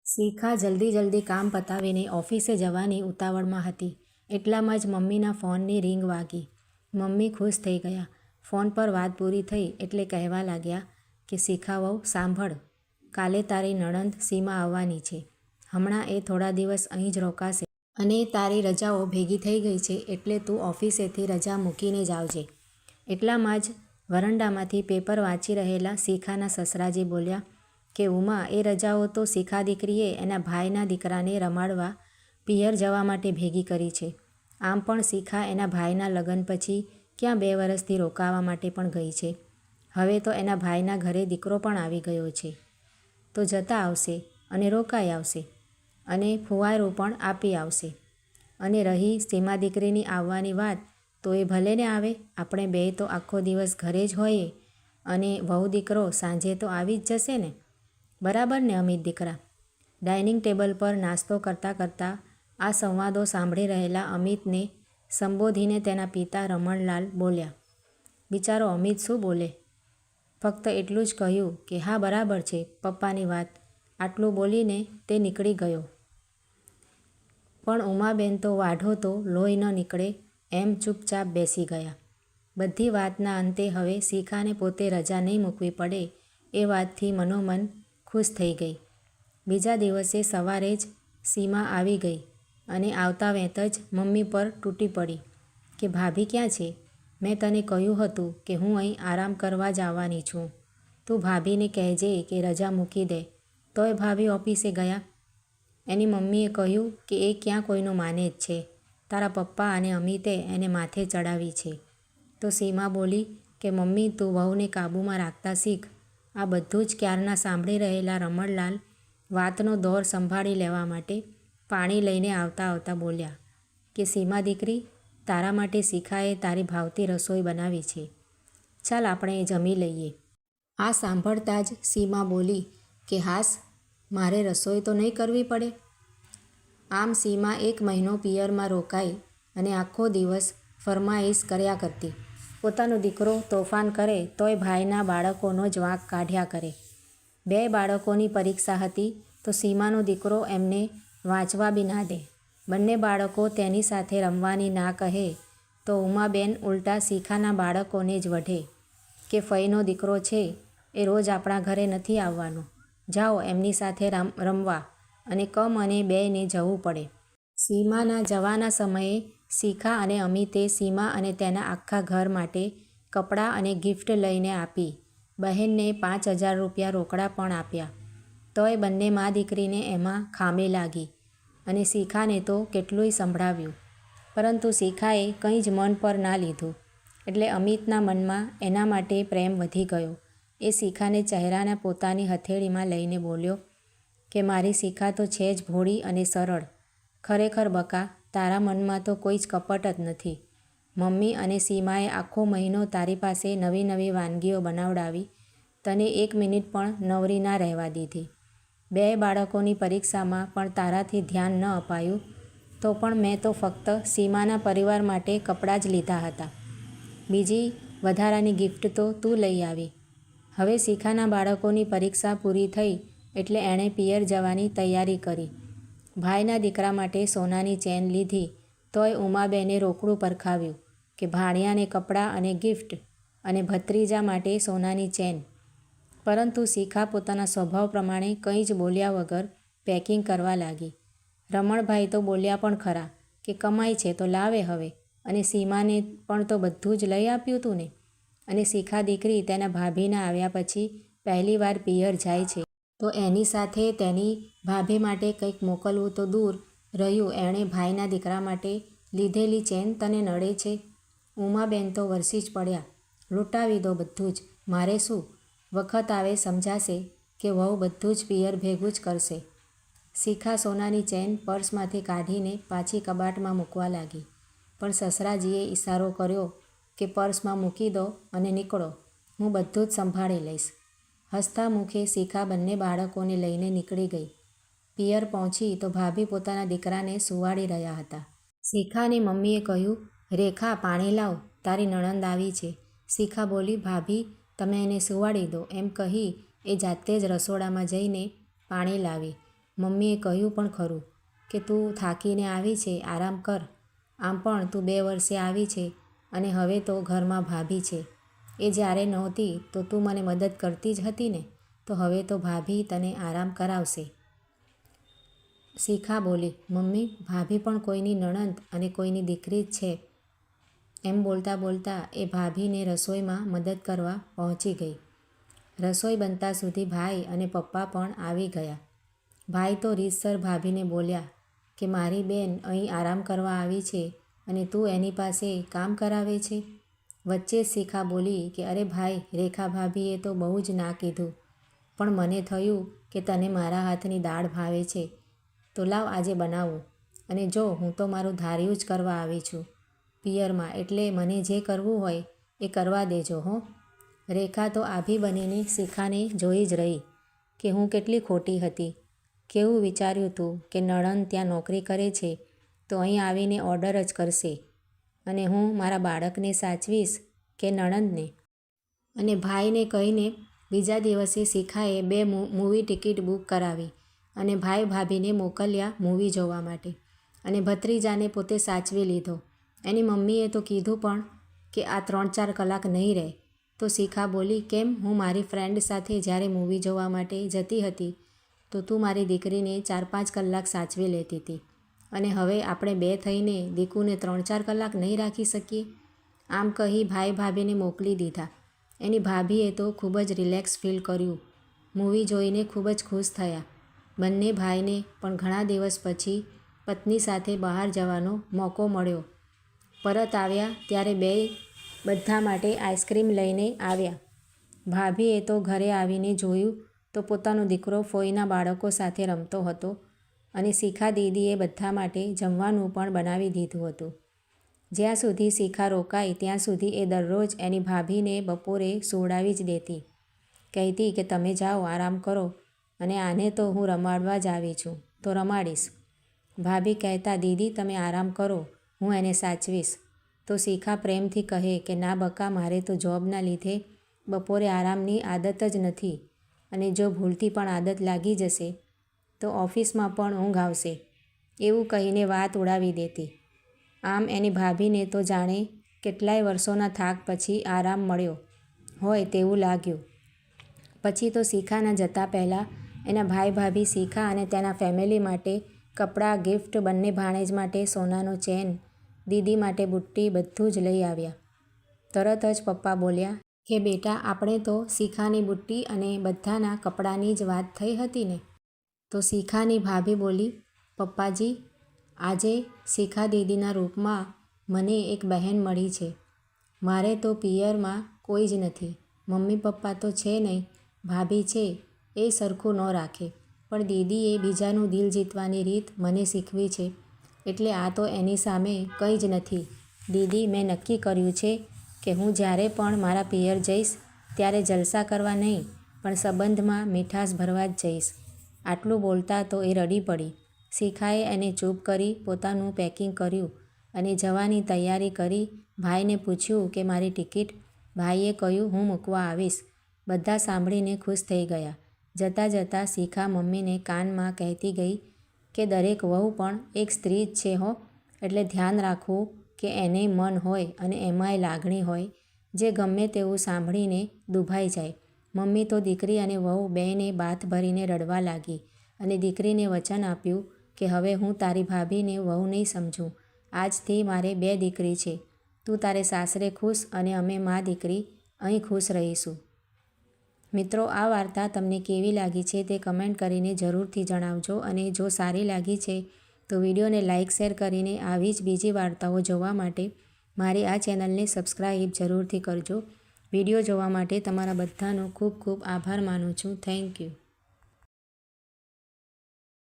શિખા જલ્દી જલ્દી કામ પતાવીને ઓફિસે જવાની ઉતાવળમાં હતી. એટલામાં જ મમ્મીના ફોનની રિંગ વાગી. મમ્મી ખુશ થઈ ગયા. ફોન પર વાત પૂરી થઈ એટલે કહેવા લાગ્યા કે શિખા વહુ સાંભળ, કાલે તારી નણંદ સીમા આવવાની છે. હમણાં એ થોડા દિવસ અહીં જ રોકાશે અને તારી રજાઓ ભેગી થઈ ગઈ છે એટલે તું ઓફિસેથી રજા મૂકીને જ આવજે. એટલામાં જ વરંડામાંથી પેપર વાંચી રહેલા શિખાના સસરાજી બોલ્યા કે ઉમા, એ રજાઓ તો શિખા દીકરીએ એના ભાઈના દીકરાને રમાડવા પિયર જવા માટે ભેગી કરી છે. આમ પણ શિખા એના ભાઈના લગ્ન પછી ક્યાં 2 વર્ષથી રોકાવા માટે પણ ગઈ છે. હવે તો એના ભાઈના ઘરે દીકરો પણ આવી ગયો છે, તો જતા આવશે અને રોકાઈ આવશે અને ફુવારો પણ આપી આવશે. અને રહી સીમા દીકરીની આવવાની વાત, તો એ ભલે ને આવે, આપણે બે તો આખો દિવસ ઘરે જ હોઈએ અને વહુ દીકરો સાંજે તો આવી જ જશે ને. બરાબર ને અમિત દીકરા? ડાઇનિંગ ટેબલ પર નાસ્તો કરતાં કરતાં આ સંવાદો સાંભળી રહેલા અમિતને સંબોધીને તેના પિતા રમણલાલ બોલ્યા. બિચારો અમિત શું બોલે? ફક્ત એટલું જ કહ્યું કે હા, બરાબર છે પપ્પાની વાત. આટલું બોલીને તે નીકળી ગયો. પણ ઉમાબેન તો વાઢો તો લોહી ન નીકળે એમ ચૂપચાપ બેસી ગયા. બધી વાતના અંતે હવે શિખાને પોતે રજા નહીં મૂકવી પડે એ વાતથી મનોમન ખુશ થઈ ગઈ. બીજા દિવસે સવારે જ સીમા આવી ગઈ અને આવતા વેંત જ મમ્મી પર તૂટી પડી કે ભાભી ક્યાં છે? મેં તને કહ્યું હતું કે હું અહીં આરામ કરવા જ આવવાની છું. તું ભાભીને કહેજે કે રજા મૂકી દે. તોય ભાભી ઓફિસે ગયા. એની મમ્મીએ કહ્યું કે એ ક્યાં કોઈનું માને જ છે. તારા પપ્પા અને અમિતે એને માથે ચડાવી છે. તો સીમા બોલી કે મમ્મી, તું વહુને કાબૂમાં રાખતા શીખ. આ બધું જ ક્યારના સાંભળી રહેલા રમણલાલ વાતનો દોર સંભાળી લેવા માટે પાણી લઈને આવતા આવતા બોલ્યા કે સીમા દીકરી, તારા માટે શિખાએ તારી ભાવતી રસોઈ બનાવી છે. ચાલ આપણે જમી લઈએ. આ સાંભળતા જ સીમા બોલી કે હાસ, મારે રસોઈ તો નહીં કરવી પડે. આમ સીમા 1 મહિનો પિયરમાં રોકાઈ અને આખો દિવસ ફરમાઈશ કર્યા કરતી. પોતાનો દીકરો તોફાન કરે તોય ભાઈના બાળકોનો જ વાંક કાઢ્યા કરે. 2 બાળકોની પરીક્ષા હતી તો સીમાનો દીકરો એમને વાંચવા બી ના દે. બંને બાળકો તેની સાથે રમવાની ના કહે તો ઉમાબેન ઉલટા શિખાના બાળકોને જ વઢે કે ફઈનો દીકરો છે એ રોજ આપણા ઘરે નથી આવવાનો. જાઓ એમની સાથે રમવા. અને કમને 2ને જવું પડે. સીમાના જવાના સમયે શિખા અને અમિતે સીમા અને તેના આખા ઘર માટે કપડાં અને ગિફ્ટ લઈને આપી. બહેનને 5000 રૂપિયા રોકડા પણ આપ્યા. તોય બંને મા દીકરીને એમાં ખામી લાગી અને શિખાને તો કેટલુંય સંભળાવ્યું. પરંતુ શિખાએ કંઈ જ મન પર ના લીધું એટલે અમિતના મનમાં એના માટે પ્રેમ વધી ગયો. એ શિખાને ચહેરાના પોતાની હથેળીમાં લઈને બોલ્યો કે મારી શિખા તો છે જ ભોળી અને સરળ. ખરેખર બકા, તારા મનમાં તો કોઈ જ કપટ જ નથી. મમ્મી અને સીમાએ આખો મહિનો તારી પાસે નવી નવી વાનગીઓ બનાવડાવી, તને 1 મિનિટ પણ નવરી ના રહેવા દીધી. 2 બાળકોની પરીક્ષામાં પણ તારાથી ધ્યાન ન અપાયું તો પણ મેં તો ફક્ત સીમાના પરિવાર માટે કપડાં જ લીધા હતા. બીજી વધારાની ગિફ્ટ તો તું લઈ આવી. હવે શિખાના બાળકોની પરીક્ષા પૂરી થઈ એટલે એણે પિયર જવાની તૈયારી કરી. ભાઈના દીકરા માટે સોનાની ચેન લીધી તોય ઉમાબેને રોકડું પરખાવ્યું કે ભાણિયાને કપડાં અને ગિફ્ટ અને ભત્રીજા માટે સોનાની ચેન. પરંતુ શિખા પોતાના સ્વભાવ પ્રમાણે કંઈ જ બોલ્યા વગર પેકિંગ કરવા લાગી. રમણભાઈ તો બોલ્યા પણ ખરા કે કમાઈ છે તો લાવે હવે, અને સીમાને પણ તો બધું જ લઈ આપ્યું તું ને. અને શિખા દીકરી તેના ભાભીના આવ્યા પછી પહેલીવાર પિયર જાય છે તો એની સાથે તેની ભાભી માટે કંઈક મોકલવું તો દૂર રહ્યું, એણે ભાઈના દીકરા માટે લીધેલી ચેન તને નડે છે? ઉમાબેન તો વરસી જ પડ્યા. લૂંટાવી દો બધું જ, મારે શું? વખત આવે સમજાશે કે વહુ બધું જ પિયર ભેગું જ કરશે. શિખા સોનાની ચેન પર્સમાંથી કાઢીને પાછી કબાટમાં મૂકવા લાગી. પણ સસરાજીએ ઈશારો કર્યો કે પર્સમાં મૂકી દો અને નીકળો, હું બધું જ સંભાળી લઈશ. હસતા મુખે શિખા બંને બાળકોને લઈને નીકળી ગઈ. પિયર પહોંચી તો ભાભી પોતાના દીકરાને સુવાડી રહ્યા હતા. શિખાની મમ્મીએ કહ્યું, રેખા, પાણી લાવ, તારી નણંદ આવી છે. શિખા બોલી, ભાભી તમે એને સુવાડી દો. એમ કહી એ જાતે જ રસોડામાં જઈને પાણી લાવી મમ્મીએ કહ્યું પણ ખરું કે તું થાકીને આવી છે, આરામ કર. આમ પણ તું 2 વર્ષે આવી છે અને હવે તો ઘરમાં ભાભી છે. એ જ્યારે નહોતી તો તું મને મદદ કરતી જ હતી ને, તો હવે તો ભાભી તને આરામ કરાવશે. શિખા બોલી, મમ્મી, ભાભી પણ કોઈની નણંદ અને કોઈની દીકરી જ છે. એમ બોલતાં બોલતાં એ ભાભીને રસોઈમાં મદદ કરવા પહોંચી ગઈ. રસોઈ બનતા સુધી ભાઈ અને પપ્પા પણ આવી ગયા. ભાઈ તો રીતસર ભાભીને બોલ્યા કે મારી બેન અહીં આરામ કરવા આવી છે અને તું એની પાસે કામ કરાવે છે. વચ્ચે જ શિખા બોલી કે અરે ભાઈ, રેખા ભાભીએ તો બહુ જ ના કીધું, પણ મને થયું કે તને મારા હાથની દાળ ભાવે છે, તો લાવ આજે બનાવું. અને જો હું તો મારું ધાર્યું જ કરવા આવી છું પિયરમાં, એટલે મને જે કરવું હોય એ કરવા દેજો હો. રેખા તો આભી બનીને શિખાને જોઈ જ રહી કે હું કેટલી ખોટી હતી. કેવું વિચાર્યું તું કે નણંદ ત્યાં નોકરી કરે છે તો અહીં આવીને ઓર્ડર જ કરશે અને હું મારા બાળકને સાચવીશ કે નણંદને. અને ભાઈને કહીને બીજા દિવસે શિખાએ 2 મૂવી ટિકિટ બુક કરાવી અને ભાઈ ભાભીને મોકલ્યા મૂવી જોવા માટે. અને ભત્રીજાને પોતે સાચવી લીધો. એની મમ્મીએ તો કીધું પણ કે આ 3-4 કલાક નહીં રહે. તો શિખા બોલી, કેમ? હું મારી ફ્રેન્ડ સાથે જ્યારે મૂવી જોવા માટે જતી હતી તો તું મારી દીકરીને 4-5 કલાક સાચવી લેતી હતી અને હવે આપણે 2 થઈને દીકુને 3-4 કલાક નહીં રાખી શકીએ? આમ કહી ભાઈ ભાભીને મોકલી દીધા. એની ભાભીએ તો ખૂબ જ રિલેક્સ ફીલ કર્યું. મૂવી જોઈને ખૂબ જ ખુશ થયા. બંને ભાઈને પણ ઘણા દિવસ પછી પત્ની સાથે બહાર જવાનો મોકો મળ્યો. પરત આવ્યા ત્યારે બધા માટે આઈસ્ક્રીમ લઈને આવ્યા. ભાભીએ તો ઘરે આવીને જોયું તો પોતાનો દીકરો ફોઈના બાળકો સાથે રમતો હતો અને શિખા દીદીએ બધા માટે જમવાનું પણ બનાવી દીધું હતું. જ્યાં સુધી શિખા રોકાઈ ત્યાં સુધી એ દરરોજ એની ભાભીને બપોરે સુવડાવી જ દેતી. કહેતી કે તમે જાઓ, આરામ કરો અને આને તો હું રમાડવા જ આવી છું તો રમાડીશ. ભાભી કહેતા, દીદી તમે આરામ કરો, હું એને સાચવીશ. તો શિખા પ્રેમથી કહે કે ના બકા, મારે તો જોબના લીધે બપોરે આરામની આદત જ નથી અને જો ભૂલથી પણ આદત લાગી જશે તો ઓફિસમાં પણ ઊંઘ આવશે, એવું કહીને વાત ઉડાવી દેતી. આમ એની ભાભીને તો જાણે કેટલાય વર્ષોના થાક પછી આરામ મળ્યો હોય તેવું લાગ્યું. પછી તો શિખાના જતાં પહેલાં એના ભાઈ ભાભી શિખા અને તેના ફેમિલી માટે કપડાં, ગિફ્ટ, બંને ભાણેજ માટે સોનાનો ચેન, દીદી માટે બુટ્ટી બધું જ લઈ આવ્યા. તરત જ પપ્પા બોલ્યા કે બેટા, આપણે તો શિખાની બુટ્ટી અને બધાના કપડાની જ વાત થઈ હતી ને. તો શિખાની ભાભી બોલી, પપ્પાજી, આજે શિખા દીદીના રૂપમાં મને એક બહેન મળી છે. મારે તો પિયરમાં કોઈ જ નથી. મમ્મી પપ્પા તો છે નહીં, ભાભી છે એ સરખું ન રાખે, પણ દીદીએ બીજાનું દિલ જીતવાની રીત મને શીખવી છે, એટલે આ તો એની સામે કંઈ જ નથી. દીદી, મેં નક્કી કર્યું છે કે હું જ્યારે પણ મારા પિયર જઈશ ત્યારે જલસા કરવા નહીં, પણ સંબંધમાં મીઠાશ ભરવા જ જઈશ. આટલું બોલતા તો એ રડી પડી. શિખાએ એને ચૂપ કરી પોતાનું પેકિંગ કર્યું અને જવાની તૈયારી કરી. ભાઈને પૂછ્યું કે મારી ટિકિટ? ભાઈએ કહ્યું, હું મૂકવા આવીશ. બધા સાંભળીને ખુશ થઈ ગયા. જતાં જતાં શિખા મમ્મીને કાનમાં કહેતી ગઈ કે દરેક વહુ પણ એક સ્ત્રી જ છે હો, એટલે ધ્યાન રાખવું કે એને મન હોય અને એમાંય લાગણી હોય, જે ગમે તેવું સાંભળીને દુભાઈ જાય. મમ્મી તો દીકરી અને વહુ બેયને બાથ ભરીને રડવા લાગી અને દીકરીને વચન આપ્યું કે હવે હું તારી ભાભીને વહુ નહીં સમજું. આજથી મારે 2 દીકરી છે. તું તારે સાસરે ખુશ અને અમે મા દીકરી અહીં ખુશ રહીશું. મિત્રો, આ વાર્તા તમને કેવી લાગી છે તે કમેન્ટ કરીને જરૂરથી જણાવજો અને જો સારી લાગી છે તો વિડીયોને લાઇક, શેર કરીને આવી જ બીજી વાર્તાઓ જોવા માટે મારી આ ચેનલને સબસ્ક્રાઈબ જરૂરથી કરજો. વિડીયો જોવા માટે તમારા બધાનો ખૂબ ખૂબ આભાર માનું છું. Thank you.